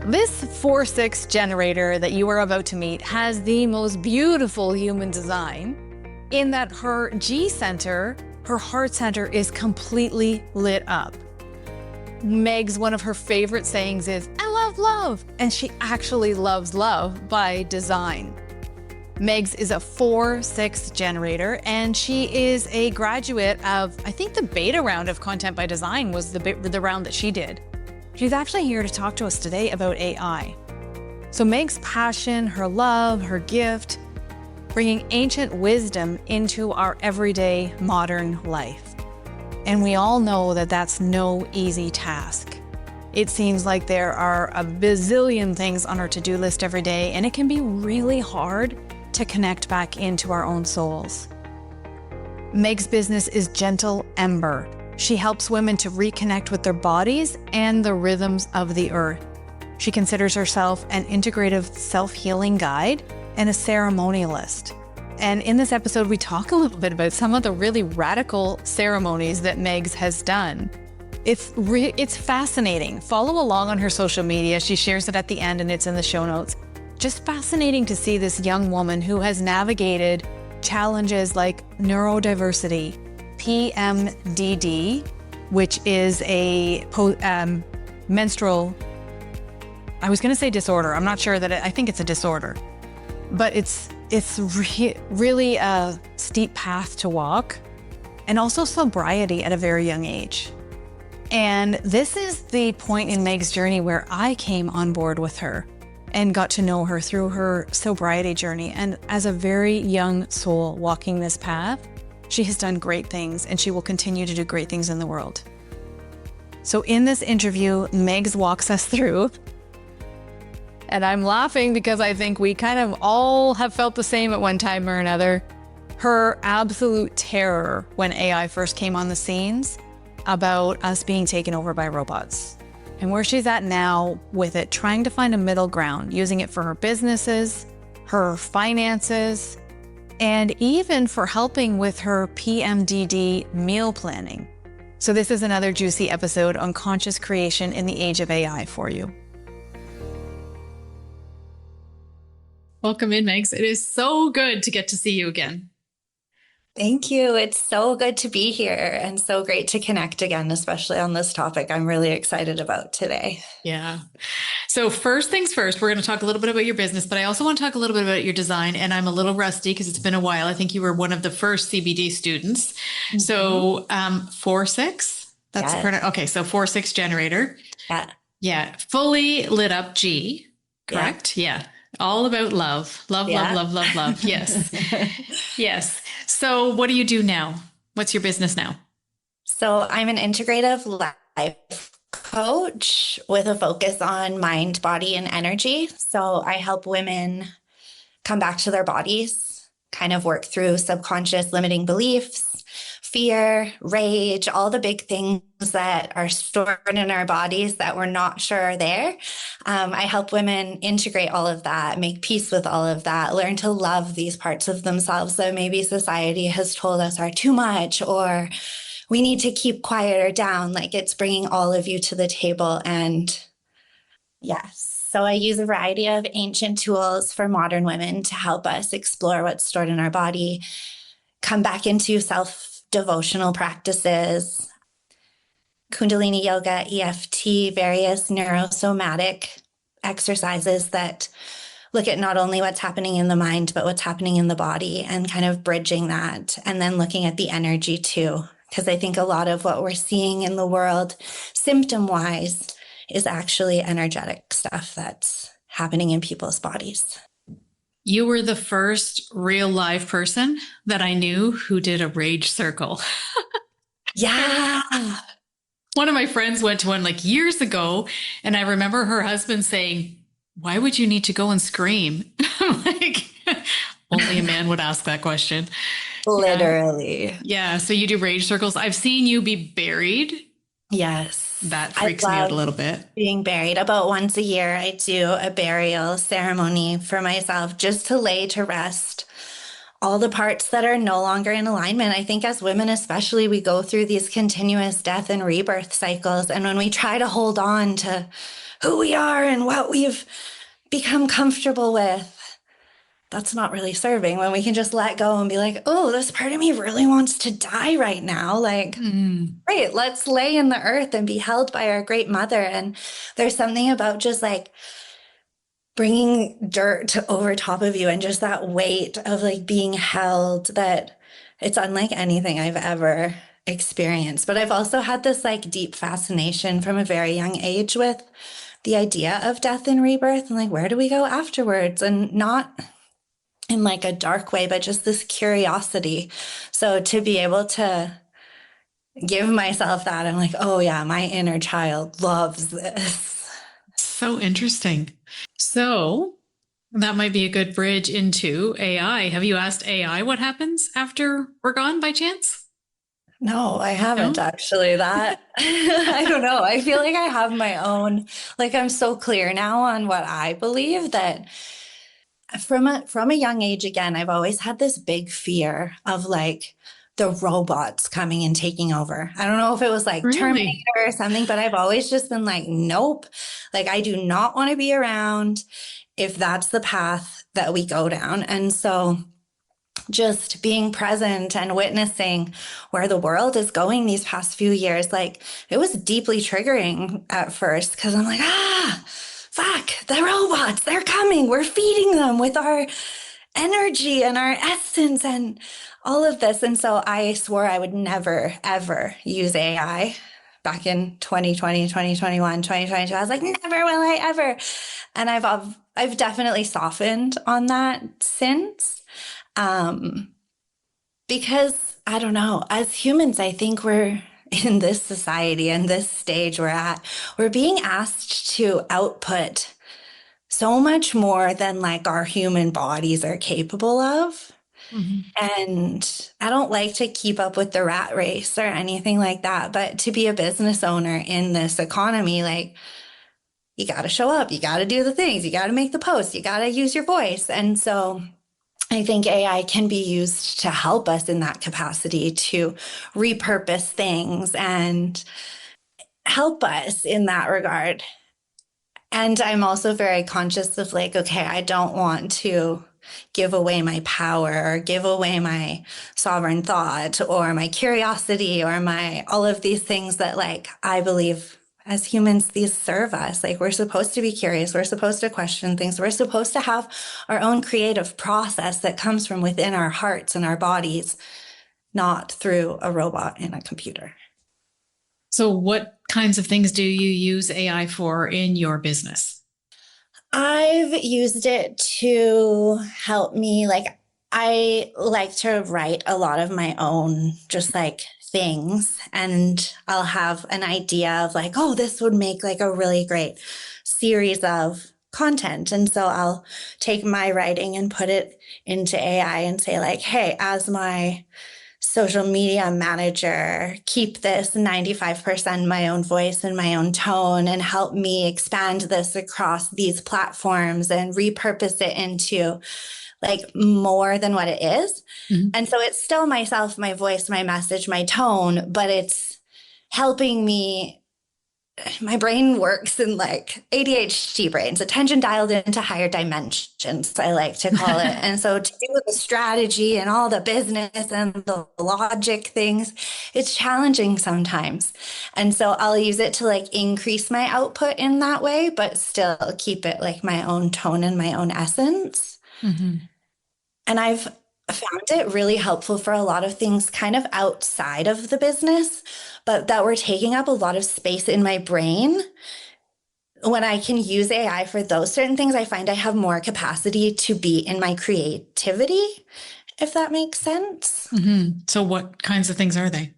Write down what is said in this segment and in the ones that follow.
This 4-6 generator that you are about to meet has the most beautiful human design in that her G center, her heart center, is completely lit up. Meg's one of her favorite sayings is, "I love love," and she actually loves love by design. Meg's is a 4-6 generator, and she is a graduate of, I think the beta round of Content by Design was the round that she did. She's actually here to talk to us today about AI. So Meg's passion, her love, her gift, bringing ancient wisdom into our everyday modern life. And we all know that that's no easy task. It seems like there are a bazillion things on our to-do list every day, and it can be really hard to connect back into our own souls. Meg's business is Gentle Ember. She helps women to reconnect with their bodies and the rhythms of the earth. She considers herself an integrative self-healing guide and a ceremonialist. And in this episode, we talk a little bit about some of the really radical ceremonies that Meg's has done. It's fascinating. Follow along on her social media. She shares it at the end and it's in the show notes. Just fascinating to see this young woman who has navigated challenges like neurodiversity, PMDD, which is a menstrual, I was going to say disorder. I'm not sure that I think it's a disorder, but it's really a steep path to walk, and also sobriety at a very young age. And this is the point in Meg's journey where I came on board with her and got to know her through her sobriety journey. And as a very young soul walking this path, she has done great things, and she will continue to do great things in the world. So in this interview, Meg's walks us through, and I'm laughing because I think we kind of all have felt the same at one time or another, her absolute terror when AI first came on the scenes about us being taken over by robots, and where she's at now with it, trying to find a middle ground, using it for her businesses, her finances, and even for helping with her PMDD meal planning. So this is another juicy episode on conscious creation in the age of AI for you. Welcome in, Megs. It is so good to get to see you again. Thank you. It's so good to be here and so great to connect again, especially on this topic I'm really excited about today. Yeah. So first things first, we're going to talk a little bit about your business, but I also want to talk a little bit about your design. And I'm a little rusty because it's been a while. I think you were one of the first CBD students. Mm-hmm. So 4-6, that's okay. So 4-6 generator. Yeah. Yeah. Fully lit up G, correct? Yeah. All about love. Love, love, love, love, love. Yes. Yes. So what do you do now? What's your business now? So I'm an integrative life coach with a focus on mind, body, and energy. So I help women come back to their bodies, kind of work through subconscious limiting beliefs, fear, rage, all the big things that are stored in our bodies that we're not sure are there. I help women integrate all of that, make peace with all of that, learn to love these parts of themselves that maybe society has told us are too much, or we need to keep quiet or down. Like, it's bringing all of you to the table. And yes, so I use a variety of ancient tools for modern women to help us explore what's stored in our body, come back into self-devotional practices, Kundalini yoga, EFT, various neurosomatic exercises that look at not only what's happening in the mind, but what's happening in the body, and kind of bridging that, and then looking at the energy too. Because I think a lot of what we're seeing in the world, symptom-wise, is actually energetic stuff that's happening in people's bodies. You were the first real live person that I knew who did a rage circle. Yeah. One of my friends went to one like years ago, and I remember her husband saying, "Why would you need to go and scream?" Like, only a man would ask that question. Literally. Yeah. So you do rage circles. I've seen you be buried. Yes. That freaks me out a little bit. Being buried. About once a year, I do a burial ceremony for myself just to lay to rest all the parts that are no longer in alignment. I think as women, especially, we go through these continuous death and rebirth cycles. And when we try to hold on to who we are and what we've become comfortable with, that's not really serving. When we can just let go and be like, oh, this part of me really wants to die right now. Like, great, let's lay in the earth and be held by our great mother. And there's something about just like bringing dirt over top of you and just that weight of like being held, that it's unlike anything I've ever experienced. But I've also had this like deep fascination from a very young age with the idea of death and rebirth and like, where do we go afterwards? And not in like a dark way, but just this curiosity. So to be able to give myself that, I'm like, oh yeah, my inner child loves this. So interesting. So that might be a good bridge into AI. Have you asked AI what happens after we're gone by chance? No, I haven't actually. That I don't know. I feel like I have my own, like I'm so clear now on what I believe that from a young age, again, I've always had this big fear of like the robots coming and taking over. I don't know if it was like Terminator or something, but I've always just been like, nope, like I do not want to be around if that's the path that we go down. And so just being present and witnessing where the world is going these past few years, like it was deeply triggering at first because I'm like, fuck, the robots, they're coming. We're feeding them with our energy and our essence and all of this. And so I swore I would never, ever use AI back in 2020, 2021, 2022. I was like, never will I ever. And I've definitely softened on that since. Because I don't know, as humans, I think we're in this society and this stage we're at, we're being asked to output so much more than like our human bodies are capable of. And I don't like to keep up with the rat race or anything like that, but to be a business owner in this economy, like you got to show up, you got to do the things, you got to make the posts, you got to use your voice. And so I think AI can be used to help us in that capacity to repurpose things and help us in that regard. And I'm also very conscious of like, okay, I don't want to give away my power or give away my sovereign thought or my curiosity or my all of these things that like I believe as humans, these serve us. Like we're supposed to be curious. We're supposed to question things. We're supposed to have our own creative process that comes from within our hearts and our bodies, not through a robot and a computer. So what kinds of things do you use AI for in your business? I've used it to help me. Like I like to write a lot of my own, just like things, and I'll have an idea of like, oh, this would make like a really great series of content. And so I'll take my writing and put it into AI and say like, hey, as my social media manager, keep this 95% my own voice and my own tone and help me expand this across these platforms and repurpose it into like more than what it is. And so it's still myself, my voice, my message, my tone, but it's helping me. My brain works in like ADHD brains, attention dialed into higher dimensions, I like to call it. And so to do with the strategy and all the business and the logic things, it's challenging sometimes. And so I'll use it to like increase my output in that way, but still keep it like my own tone and my own essence. And I've found it really helpful for a lot of things kind of outside of the business, but that were taking up a lot of space in my brain. When I can use AI for those certain things, I find I have more capacity to be in my creativity, if that makes sense. So what kinds of things are they?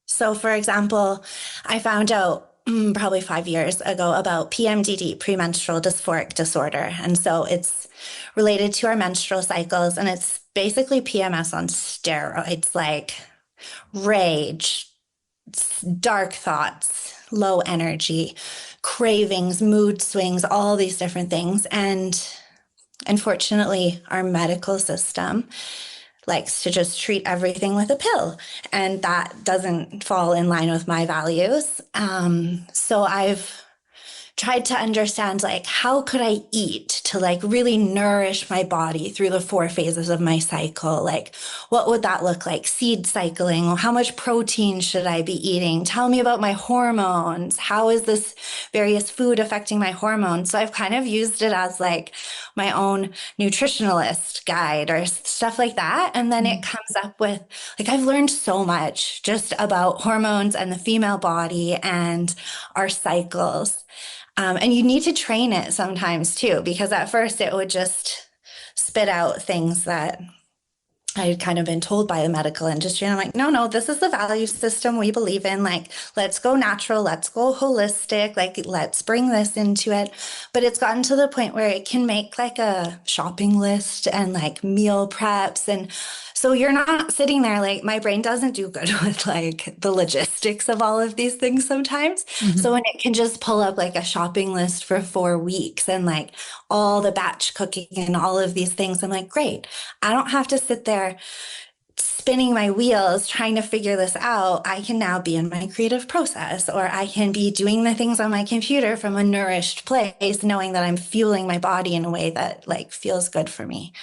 So for example, I found out probably 5 years ago about PMDD, premenstrual dysphoric disorder. And so it's related to our menstrual cycles, and it's basically PMS on steroids, like rage, dark thoughts, low energy, cravings, mood swings, all these different things. And unfortunately, our medical system likes to just treat everything with a pill. And that doesn't fall in line with my values. So I've tried to understand, like, how could I eat to like really nourish my body through the 4 phases of my cycle? Like, what would that look like? Seed cycling. Well, how much protein should I be eating? Tell me about my hormones. How is this various food affecting my hormones? So I've kind of used it as like my own nutritionalist guide or stuff like that. And then it comes up with, like, I've learned so much just about hormones and the female body and our cycles. And you need to train it sometimes too, because at first it would just spit out things that I had kind of been told by the medical industry. And I'm like, no, this is the value system we believe in. Like, let's go natural, let's go holistic, like, let's bring this into it. But it's gotten to the point where it can make like a shopping list and like meal preps. And so you're not sitting there, like, my brain doesn't do good with like the logistics of all of these things sometimes. So when it can just pull up like a shopping list for 4 weeks and like all the batch cooking and all of these things, I'm like, great. I don't have to sit there spinning my wheels trying to figure this out. I can now be in my creative process, or I can be doing the things on my computer from a nourished place, knowing that I'm fueling my body in a way that like feels good for me.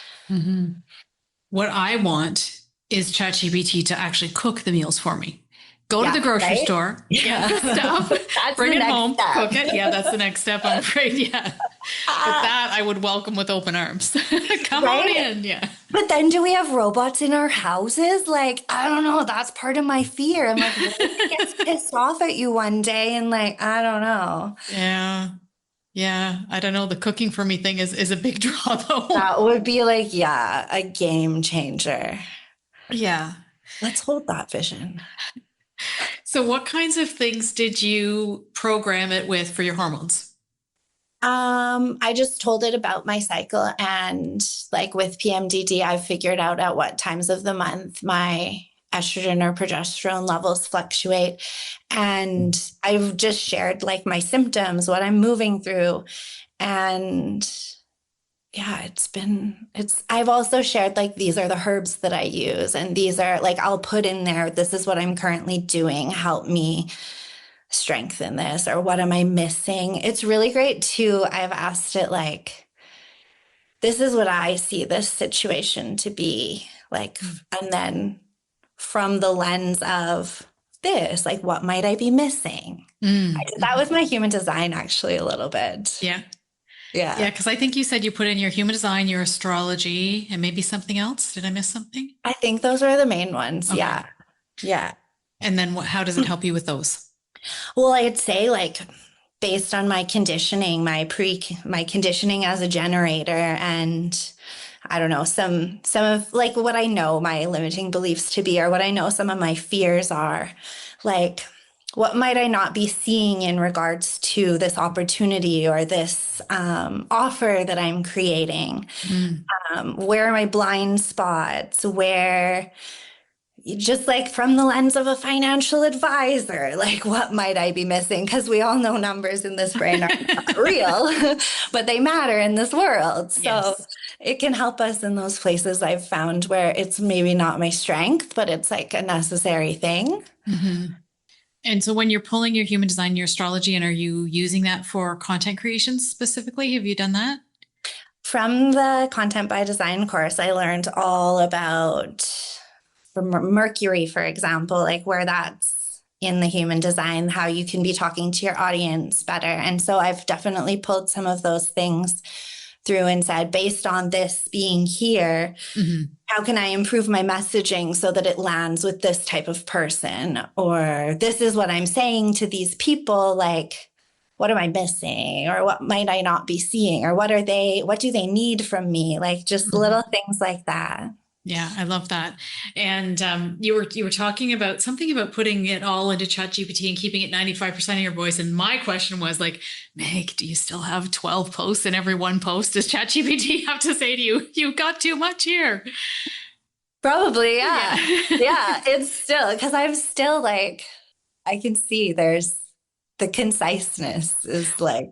What I want is ChatGPT to actually cook the meals for me. Go to the grocery store, get the stuff, bring it home, cook it. Yeah, that's the next step, I'm afraid. Yeah. But that I would welcome with open arms. Come on in. Yeah. But then do we have robots in our houses? Like, I don't know. That's part of my fear. I'm like, what if it gets pissed off at you one day? And like, I don't know. Yeah. Yeah. I don't know. The cooking for me thing is a big draw though. That would be like, yeah, a game changer. Yeah. Let's hold that vision. So what kinds of things did you program it with for your hormones? I just told it about my cycle, and like with PMDD, I've figured out at what times of the month my estrogen or progesterone levels fluctuate. And I've just shared like my symptoms, what I'm moving through. And yeah, I've also shared like, these are the herbs that I use. And these are like, I'll put in there, this is what I'm currently doing. Help me strengthen this, or what am I missing? It's really great too. I've asked it like, this is what I see this situation to be like. And then from the lens of this, like, what might I be missing? I did that with my human design actually a little bit. Yeah. Yeah. Yeah. Cause I think you said you put in your human design, your astrology, and maybe something else. Did I miss something? I think those were the main ones. Okay. Yeah. Yeah. And then how does it help you with those? Well, I'd say like, based on my conditioning, my conditioning as a generator, and I don't know, some of like what I know my limiting beliefs to be, or what I know some of my fears are, like, what might I not be seeing in regards to this opportunity or this offer that I'm creating? Where are my blind spots? Where, just like from the lens of a financial advisor, like, what might I be missing? Because we all know numbers in this brain are not real, but they matter in this world. So it can help us in those places I've found where it's maybe not my strength, but it's like a necessary thing. And so when you're pulling your human design, your astrology, and are you using that for content creation specifically? Have you done that? From the Content by Design course, I learned all about Mercury, for example, like where that's in the human design, how you can be talking to your audience better. And so I've definitely pulled some of those things through and said, based on this being here, how can I improve my messaging so that it lands with this type of person? Or this is what I'm saying to these people, like, what am I missing? Or what might I not be seeing? Or what do they need from me? Like, just little things like that. Yeah, I love that. And you were talking about something about putting it all into ChatGPT and keeping it 95% of your voice. And my question was like, Meg, do you still have 12 posts in every one post? Does ChatGPT have to say to you, you've got too much here? Probably, yeah. Yeah, it's still, because I'm still like, I can see there's the conciseness is like,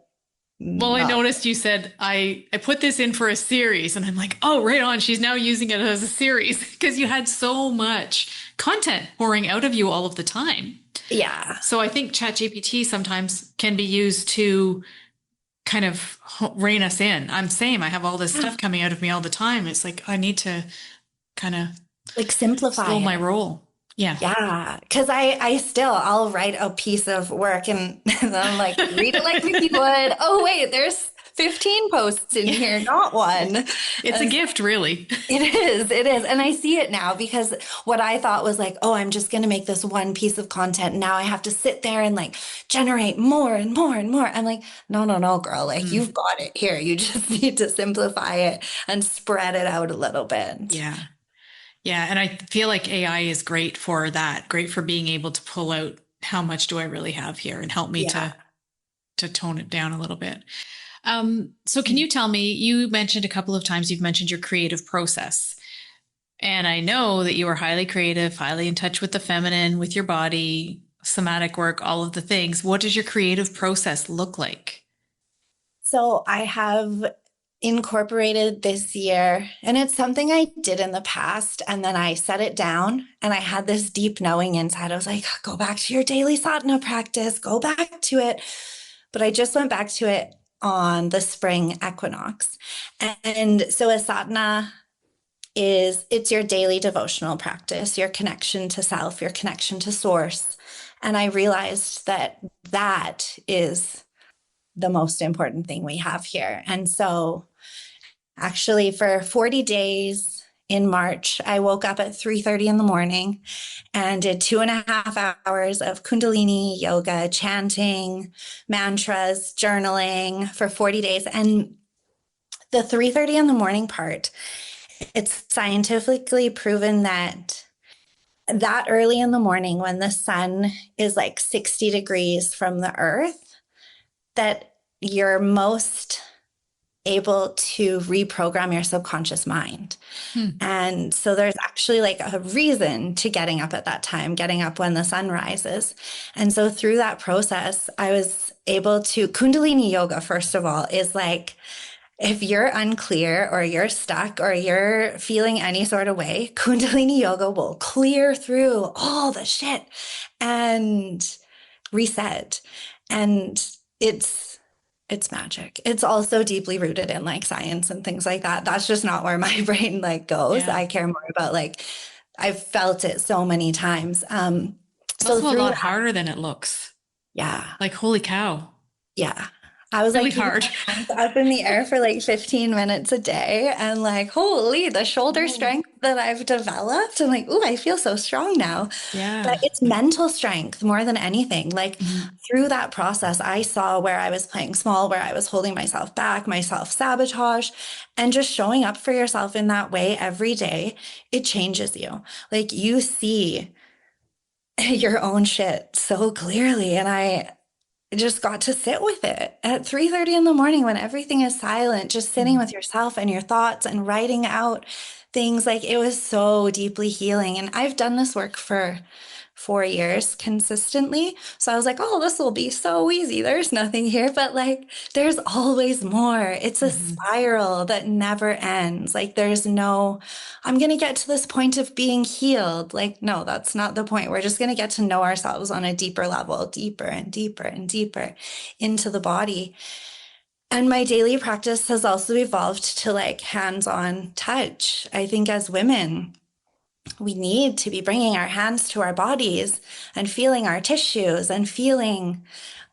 well, I noticed you said, I put this in for a series, and I'm like, oh, right on. She's now using it as a series because you had so much content pouring out of you all of the time. Yeah. So I think ChatGPT sometimes can be used to kind of rein us in. I'm same. I have all this stuff coming out of me all the time. It's like, I need to kind of like simplify slow my roll. Yeah. Yeah. Cause I'll write a piece of work and I'm like, read it like Vickie would. Oh, wait, there's 15 posts in here, not one. It's a gift, really. It is. It is. And I see it now because what I thought was like, oh, I'm just going to make this one piece of content. Now I have to sit there and like generate more and more and more. I'm like, no, girl, like you've got it here. You just need to simplify it and spread it out a little bit. Yeah. Yeah. And I feel like AI is great for that, great for being able to pull out how much do I really have here and help me to tone it down a little bit. So can you tell me, you mentioned a couple of times, you've mentioned your creative process. And I know that you are highly creative, highly in touch with the feminine, with your body, somatic work, all of the things. What does your creative process look like? So I have incorporated this year, and it's something I did in the past. And then I set it down and I had this deep knowing inside. I was like, go back to your daily sadhana practice, go back to it. But I just went back to it on the spring equinox. And so a sadhana it's your daily devotional practice, your connection to self, your connection to source. And I realized that is the most important thing we have here. And so actually for 40 days in March, I woke up at 3:30 in the morning and did 2.5 hours of Kundalini yoga, chanting, mantras, journaling for 40 days. And the 3:30 in the morning part, it's scientifically proven that early in the morning when the sun is like 60 degrees from the earth, that you're most able to reprogram your subconscious mind. And so there's actually like a reason to getting up at that time, getting up when the sun rises. And so through that process, I was able to, Kundalini yoga, first of all, is like, if you're unclear or you're stuck or you're feeling any sort of way, Kundalini yoga will clear through all the shit and reset. And it's magic. It's also deeply rooted in like science and things like that. That's just not where my brain like goes. Yeah. I care more about like, I've felt it so many times. It's also a lot harder than it looks. Yeah. Like, holy cow. Yeah. I was really like hard up in the air for like 15 minutes a day and like, holy, the shoulder strength that I've developed. And like, ooh, I feel so strong now. Yeah. But it's mental strength more than anything. Like through that process, I saw where I was playing small, where I was holding myself back, my self-sabotage, and just showing up for yourself in that way every day. It changes you. Like you see your own shit so clearly. And I just got to sit with it at 3:30 in the morning when everything is silent, just sitting with yourself and your thoughts and writing out things. Like it was so deeply healing. And I've done this work for 4 years consistently. So I was like, oh, this will be so easy. There's nothing here, but like, there's always more. It's a spiral that never ends. Like there's no, I'm going to get to this point of being healed. Like, no, that's not the point. We're just going to get to know ourselves on a deeper level, deeper and deeper and deeper into the body. And my daily practice has also evolved to like hands-on touch. I think as women, we need to be bringing our hands to our bodies and feeling our tissues and feeling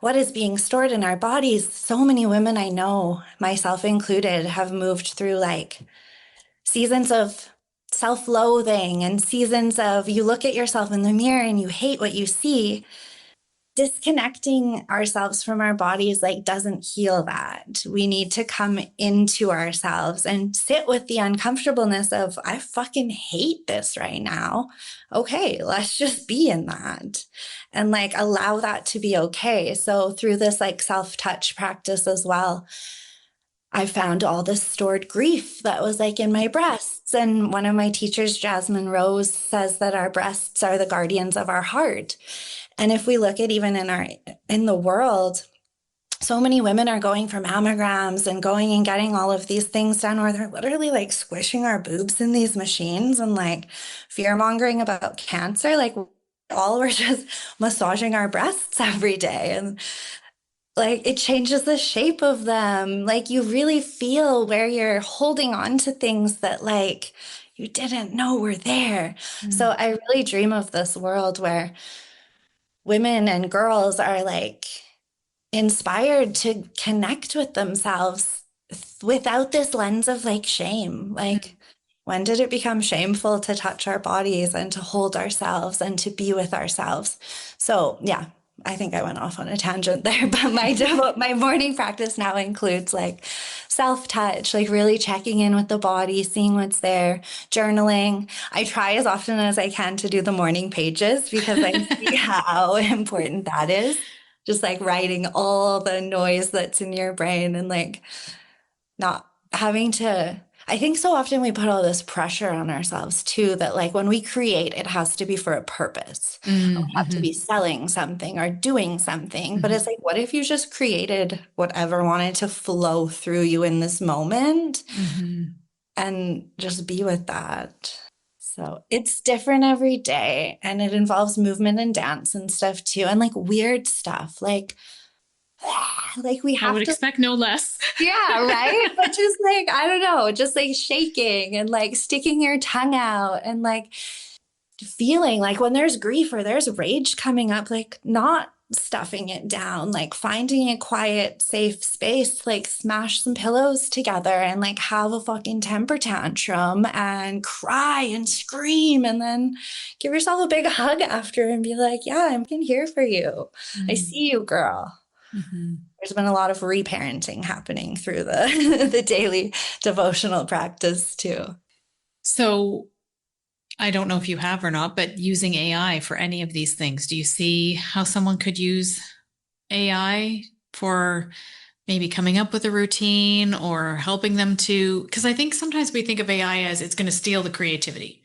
what is being stored in our bodies. So many women I know, myself included, have moved through like seasons of self-loathing and seasons of you look at yourself in the mirror and you hate what you see. Disconnecting ourselves from our bodies like doesn't heal that. We need to come into ourselves and sit with the uncomfortableness of, I fucking hate this right now. Okay, let's just be in that and like allow that to be okay. So through this like self-touch practice as well, I found all this stored grief that was like in my breasts. And one of my teachers, Jasmine Rose, says that our breasts are the guardians of our heart. And if we look at even in the world, so many women are going for mammograms and going and getting all of these things done where they're literally like squishing our boobs in these machines and like fear mongering about cancer. Like we're just massaging our breasts every day. And like it changes the shape of them. Like you really feel where you're holding on to things that like you didn't know were there. So I really dream of this world where women and girls are like inspired to connect with themselves without this lens of like shame. Like, when did it become shameful to touch our bodies and to hold ourselves and to be with ourselves? So, yeah, I think I went off on a tangent there, but my morning practice now includes like self-touch, like really checking in with the body, seeing what's there, journaling. I try as often as I can to do the morning pages because I see how important that is. Just like writing all the noise that's in your brain and like not having to. I think so often we put all this pressure on ourselves too, that like when we create, it has to be for a purpose. We have to be selling something or doing something. But it's like, what if you just created whatever wanted to flow through you in this moment and just be with that? So it's different every day, and it involves movement and dance and stuff too, and like weird stuff, like we have I would to expect no less. yeah, right. But just like, I don't know, just like shaking and like sticking your tongue out and like feeling like when there's grief or there's rage coming up, like not stuffing it down, like finding a quiet, safe space, like smash some pillows together and like have a fucking temper tantrum and cry and scream and then give yourself a big hug after and be like, yeah, I'm here for you. I see you, girl. There's been a lot of reparenting happening through the daily devotional practice too. So I don't know if you have or not, but using AI for any of these things, do you see how someone could use AI for maybe coming up with a routine or helping them to, because I think sometimes we think of AI as it's going to steal the creativity,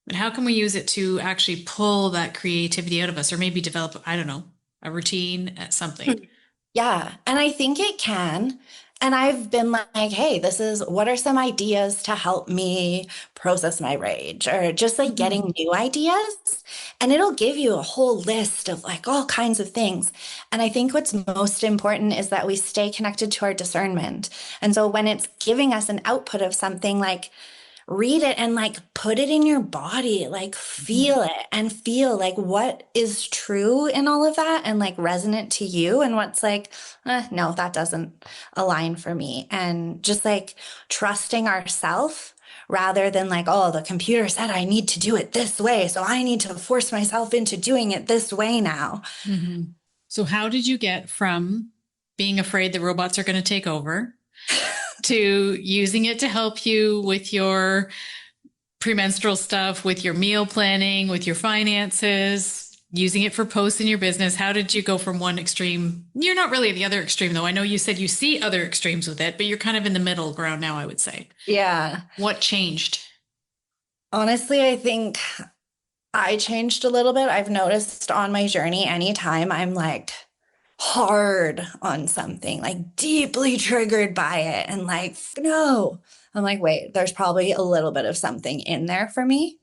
but how can we use it to actually pull that creativity out of us or maybe develop, I don't know, a routine at something? Yeah. And I think it can. And I've been like, hey, what are some ideas to help me process my rage or just like getting new ideas? And it'll give you a whole list of like all kinds of things. And I think what's most important is that we stay connected to our discernment. And so when it's giving us an output of something, like read it and like put it in your body, like feel it and feel like what is true in all of that and like resonant to you and what's like, no, that doesn't align for me. And just like trusting ourselves rather than like, oh, the computer said I need to do it this way, so I need to force myself into doing it this way now. So how did you get from being afraid the robots are going to take over to using it to help you with your premenstrual stuff, with your meal planning, with your finances, using it for posts in your business? How did you go from one extreme? You're not really at the other extreme, though. I know you said you see other extremes with it, but you're kind of in the middle ground now, I would say. Yeah. What changed? Honestly, I think I changed a little bit. I've noticed on my journey, anytime I'm like hard on something, like deeply triggered by it and like, no, I'm like, wait, there's probably a little bit of something in there for me.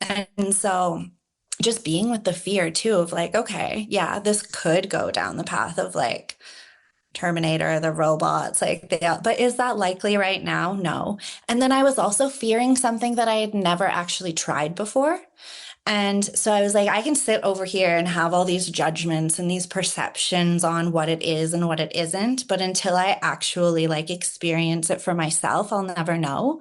And so just being with the fear too of like, okay, yeah, this could go down the path of like Terminator, the robots, but is that likely right now? No. And then I was also fearing something that I had never actually tried before. And so I was like, I can sit over here and have all these judgments and these perceptions on what it is and what it isn't. But until I actually like experience it for myself, I'll never know.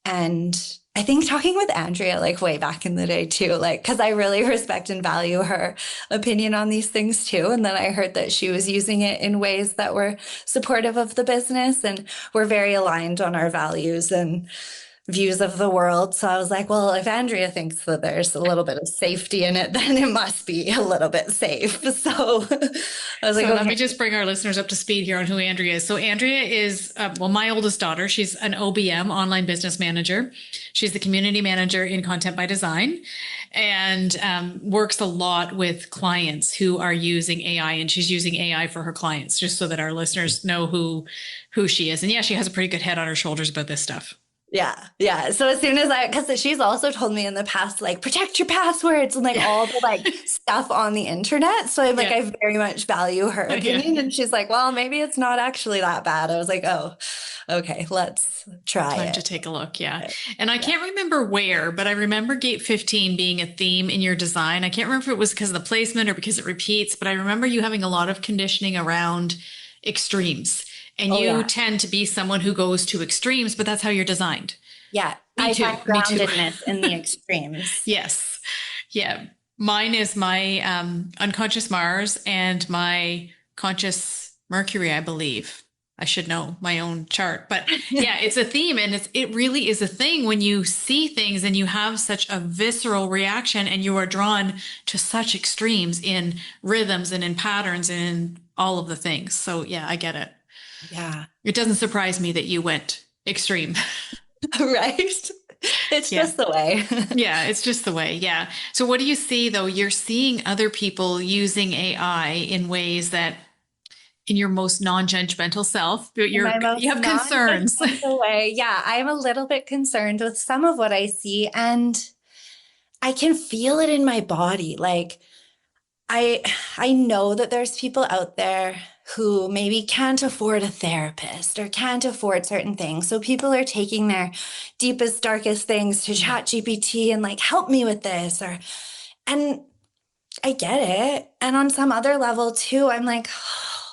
And I think talking with Andrea, like way back in the day too, like, cause I really respect and value her opinion on these things too. And then I heard that she was using it in ways that were supportive of the business and we're very aligned on our values and views of the world. So I was like, well, if Andrea thinks that there's a little bit of safety in it, then it must be a little bit safe. So I was like, let me just bring our listeners up to speed here on who Andrea is. So Andrea is, my oldest daughter. She's an OBM, online business manager. She's the community manager in Content by Design and works a lot with clients who are using AI, and she's using AI for her clients, just so that our listeners know who she is. And yeah, she has a pretty good head on her shoulders about this stuff. Yeah. Yeah. So as soon as because she's also told me in the past, like, protect your passwords and like all the like stuff on the internet. So I'm like, Yeah. I very much value her opinion. Yeah. And she's like, well, maybe it's not actually that bad. I was like, oh, okay, let's try Time to it. take a look. Yeah. And I can't remember where, but I remember gate 15 being a theme in your design. I can't remember if it was because of the placement or because it repeats, but I remember you having a lot of conditioning around extremes. And Oh, you yeah. tend to be someone who goes to extremes, but that's how you're designed. Yeah. Me I too. find Me too. groundedness in the extremes. Yes. Yeah. Mine is my unconscious Mars and my conscious Mercury, I believe. I should know my own chart, but yeah, it's a theme, and it really is a thing when you see things and you have such a visceral reaction and you are drawn to such extremes in rhythms and in patterns and in all of the things. So yeah, I get it. Yeah. It doesn't surprise me that you went extreme. Right. It's Yeah. just the way. Yeah, it's just the way. Yeah. So what do you see though? You're seeing other people using AI in ways that in your most non-judgmental self, but In my you most have concerns. non-judgmental way. Yeah, I'm a little bit concerned with some of what I see, and I can feel it in my body. Like I I know that there's people out there who maybe can't afford a therapist or can't afford certain things. So people are taking their deepest, darkest things to chat GPT and like, help me with this. And I get it. And on some other level too, I'm like, oh,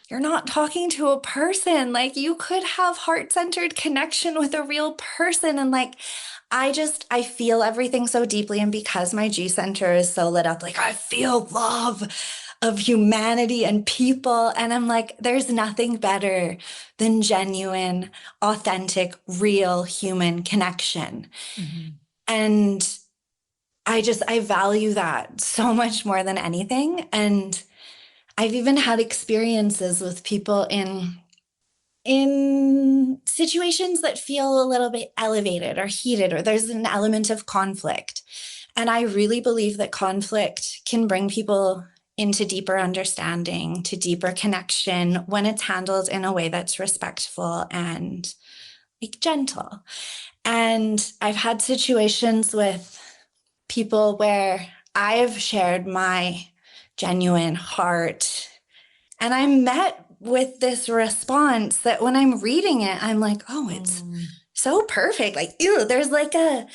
you're not talking to a person. Like you could have heart-centered connection with a real person. And like, I feel everything so deeply. And because my G center is so lit up, like I feel love of humanity and people. And I'm like, there's nothing better than genuine, authentic, real human connection. Mhm. And I value that so much more than anything. And I've even had experiences with people in situations that feel a little bit elevated or heated, or there's an element of conflict. And I really believe that conflict can bring people into deeper understanding, to deeper connection when it's handled in a way that's respectful and like gentle. And I've had situations with people where I've shared my genuine heart, and I'm met with this response that when I'm reading it, I'm like, oh, it's so perfect. Like, ew, there's like a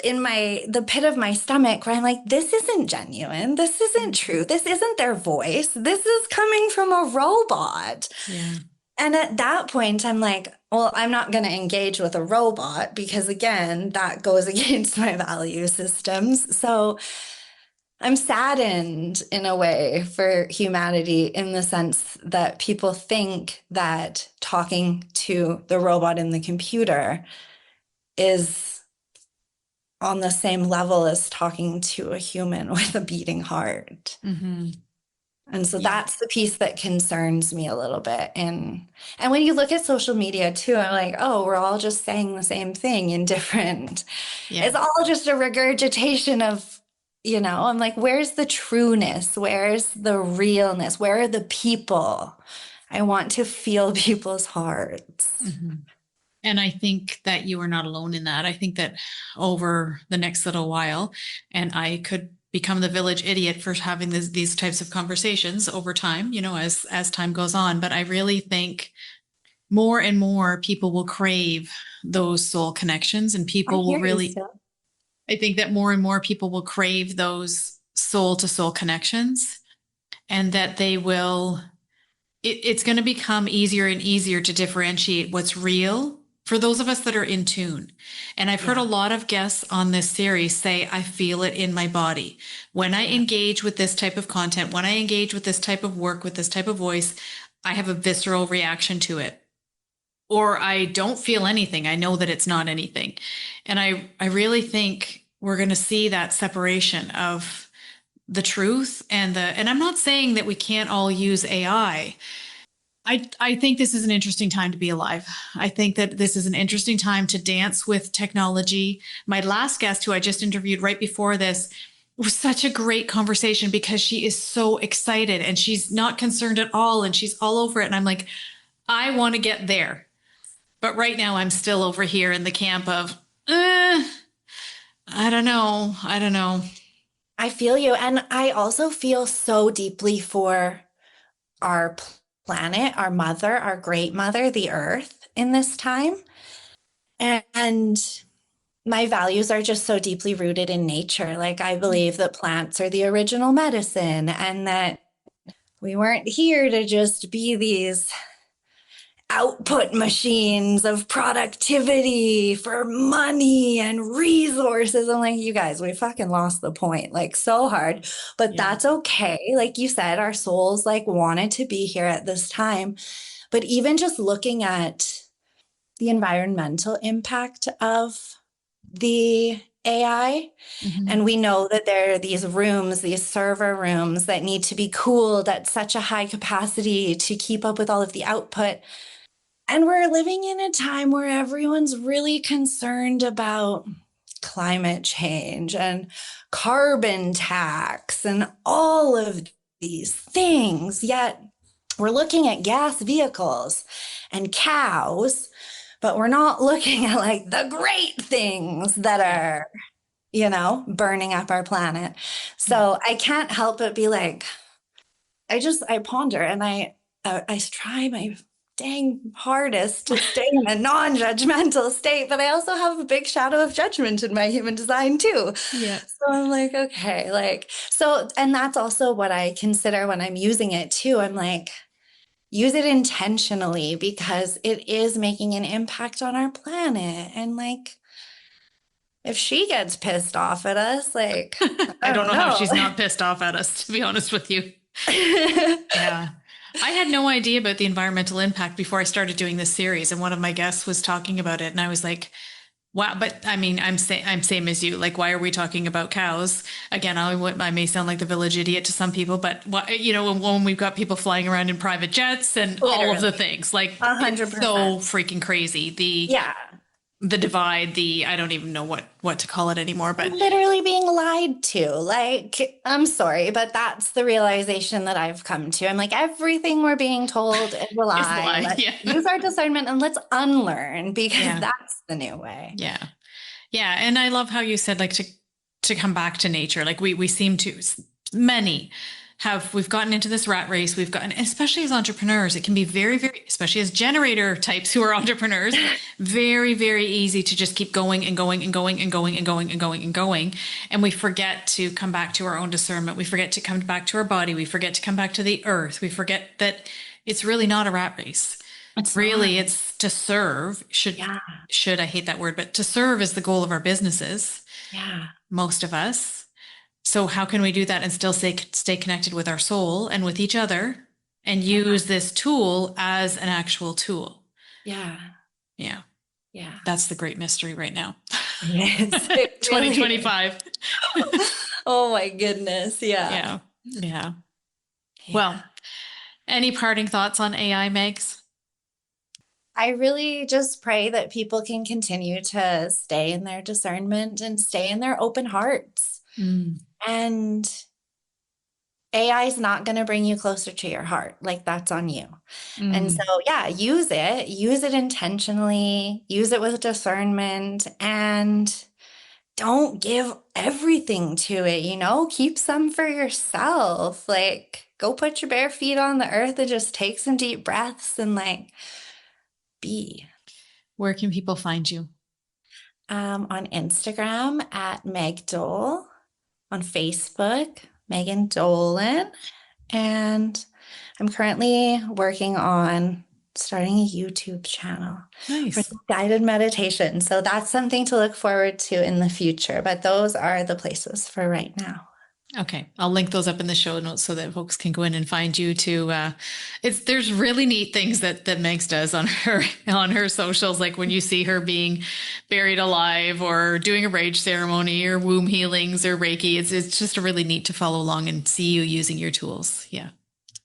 in the pit of my stomach where I'm like, this isn't genuine. This isn't true. This isn't their voice. This is coming from a robot. Yeah. And at that point, I'm like, well, I'm not going to engage with a robot because, again, that goes against my value systems. So I'm saddened in a way for humanity in the sense that people think that talking to the robot in the computer is on the same level as talking to a human with a beating heart. Mm-hmm. And so that's the piece that concerns me a little bit. And when you look at social media too, I'm like, oh, we're all just saying the same thing in different. Yeah. It's all just a regurgitation of, I'm like, where's the trueness? Where's the realness? Where are the people? I want to feel people's hearts. Mm-hmm. And I think that you are not alone in that. I think that over the next little while, and I could become the village idiot for having these types of conversations over time, as time goes on. But I really think more and more people will crave those soul connections, and people will really, I think that more and more people will crave those soul to soul connections, and that they will, it's going to become easier and easier to differentiate what's real for those of us that are in tune. And I've heard a lot of guests on this series say, I feel it in my body. When I engage with this type of content, when I engage with this type of work, with this type of voice, I have a visceral reaction to it. Or I don't feel anything. I know that it's not anything. And I really think we're going to see that separation of the truth and I'm not saying that we can't all use AI. I think this is an interesting time to be alive. I think that this is an interesting time to dance with technology. My last guest, who I just interviewed right before this, was such a great conversation because she is so excited and she's not concerned at all and she's all over it. And I'm like, I want to get there. But right now I'm still over here in the camp of, I don't know. I feel you. And I also feel so deeply for our planet, our mother, our great mother, the earth in this time. And my values are just so deeply rooted in nature. Like, I believe that plants are the original medicine and that we weren't here to just be these output machines of productivity for money and resources. I'm like, you guys, we fucking lost the point, like, so hard, but that's okay. Like you said, our souls like wanted to be here at this time. But even just looking at the environmental impact of the AI, and we know that there are these rooms, these server rooms that need to be cooled at such a high capacity to keep up with all of the output. And we're living in a time where everyone's really concerned about climate change and carbon tax and all of these things. Yet we're looking at gas vehicles and cows, but we're not looking at like the great things that are, you know, burning up our planet. So I can't help but be like, I ponder and I try my dang hardest to stay in a non-judgmental state, but I also have a big shadow of judgment in my human design too. Yeah. So I'm like, okay, like, so, and that's also what I consider when I'm using it too. I'm like, use it intentionally because it is making an impact on our planet. And like, if she gets pissed off at us, like, I don't know how she's not pissed off at us, to be honest with you. Yeah. I had no idea about the environmental impact before I started doing this series. And one of my guests was talking about it. And I was like, wow. But I mean, I'm same as you. Like, why are we talking about cows? Again, I may sound like the village idiot to some people, but you know, when we've got people flying around in private jets and all of the things, like 100%. It's so freaking crazy. The divide, I don't even know what to call it anymore, but literally being lied to. Like, I'm sorry, but that's the realization that I've come to. I'm like, everything we're being told is a lie. Let's use our discernment and let's unlearn because that's the new way. Yeah. Yeah. And I love how you said, like, to come back to nature. Like we seem to, we've gotten into this rat race. We've gotten, especially as entrepreneurs, it can be very, very, especially as generator types who are entrepreneurs, very, very easy to just keep going and going and going and going and going and going and going. And we forget to come back to our own discernment. We forget to come back to our body. We forget to come back to the earth. We forget that it's really not a rat race. It's to serve. Should I hate that word, but to serve is the goal of our businesses. Yeah. Most of us. So how can we do that and still stay connected with our soul and with each other and use this tool as an actual tool? Yeah. Yeah. Yeah. That's the great mystery right now. Yes, 2025. Oh my goodness. Yeah. Yeah. Well, any parting thoughts on AI, Megs? I really just pray that people can continue to stay in their discernment and stay in their open hearts. And AI is not going to bring you closer to your heart. Like, that's on you. And so, use it intentionally, use it with discernment, and don't give everything to it, you know, keep some for yourself. Like, go put your bare feet on the earth and just take some deep breaths and like be. Where can people find you? On Instagram at Meg Dolan. On Facebook, Megan Dolan. And I'm currently working on starting a YouTube channel for guided meditation. So that's something to look forward to in the future. But those are the places for right now. Okay. I'll link those up in the show notes so that folks can go in and find you to, there's really neat things that Megs does on her socials. Like when you see her being buried alive or doing a rage ceremony or womb healings or Reiki, it's just really neat to follow along and see you using your tools. Yeah.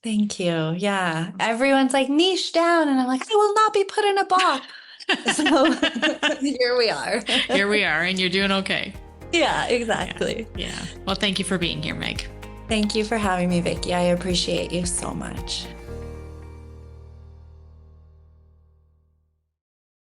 Thank you. Yeah. Everyone's like niche down and I'm like, I will not be put in a box. So here we are. Here we are. And you're doing okay. Yeah, exactly. Yeah. Well, thank you for being here, Meg. Thank you for having me, Vickie. I appreciate you so much.